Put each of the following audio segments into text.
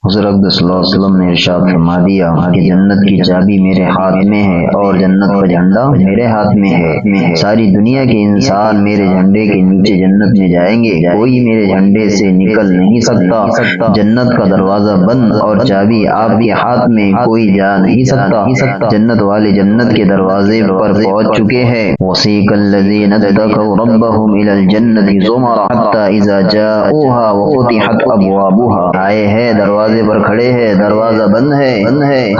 حضور اقدس صلی اللہ علیہ وسلم نے ارشاد فرما دیا کہ جنت کی چابی میرے ہاتھ میں ہے اور جنت کا جھنڈا میرے ہاتھ میں ہے۔ ساری دنیا کے انسان میرے جھنڈے کے نیچے جنت میں جائیں گے، کوئی میرے جھنڈے سے نکل نہیں سکتا۔ جنت کا دروازہ بند اور چابی آپ کے ہاتھ میں، کوئی جا نہیں سکتا۔ جنت والے جنت کے دروازے پر پہنچ چکے ہیں۔ وسیق الذین اتقوا ربهم الی الجنۃ زمرا حتی اذا جاؤوها وفتحت ابوابها، آئے ہیں دروازے پر کھڑے ہیں، دروازہ بند ہے۔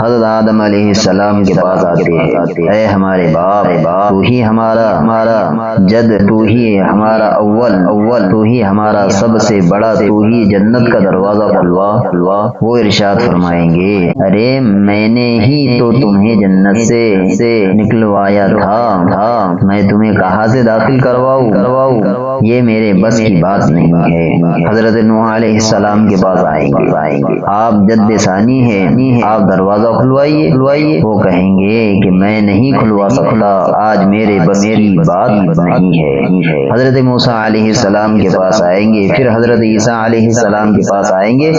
حضرت آدم علیہ السلام کے پاس آتے ہیں، اے ہمارے باپ، تو ہی ہمارا جد، تو ہی ہمارا اول، تو ہی ہمارا سب سے بڑا، تو ہی جنت کا دروازہ کھلوا۔ وہ ارشاد فرمائیں گے، ارے میں نے ہی تو تمہیں جنت سے نکلوایا تھا، میں تمہیں کہاں سے داخل کرواؤں، یہ میرے بس کی بات نہیں ہے۔ حضرت نوح علیہ السلام کے پاس آئیں گے، آپ جد ثانی ہیں، آپ دروازہ کھلوائیے۔ وہ کہیں گے کہ میں نہیں کھلوا سکتا، آج میرے بس کی بات نہیں ہے۔ حضرت موسیٰ علیہ السلام کے پاس آئیں گے، پھر حضرت عیسیٰ علیہ السلام کے پاس آئیں گے،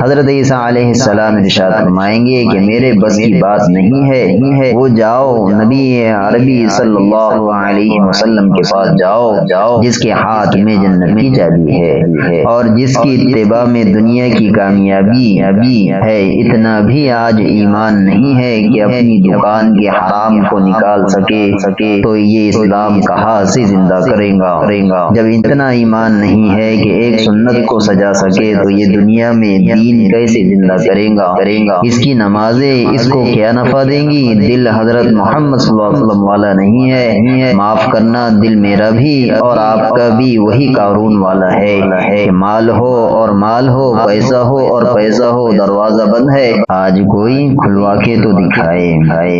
حضرت عیسیٰ علیہ السلام ارشاد فرمائیں گے کہ میرے بس کی بات نہیں ہے، وہ جاؤ نبی عربی صلی اللہ علیہ وسلم کے پاس جاؤ، جس کے ہاتھ میں جنت کی چابی ہے اور جس کی اتباع میں دنیا کی کامیابی ہے۔ اتنا بھی آج ایمان نہیں ہے کہ اپنی دکان کے حرام کو نکال سکے تو یہ اسلام کہاں سے زندہ کرے گا۔ جب اتنا ایمان نہیں ہے کہ ایک سنت کو سجا سکے تو یہ دنیا میں دین کیسے زندہ کرے گا۔ اس کی نمازیں اس کو کیا نفع دیں گی؟ دل حضرت محمد صلی اللہ علیہ وسلم والا نہیں ہے، معاف کرنا، دل میرا بھی اور آپ کا بھی وہی قارون والا ہے کہ مال ہو، پیسہ ہو، دروازہ بند ہے، آج کوئی کھلوا کے تو دکھائے۔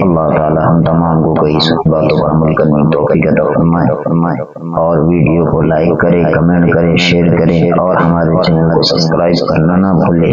اللہ تعالی ہم تمام کو کئی باتوں پر عمل کرنے کی توفیق عطا فرمائے، اور ویڈیو کو لائک کریں، کمنٹ کریں، شیئر کریں اور ہمارے چینل کو سبسکرائب کرنا نہ بھولیں۔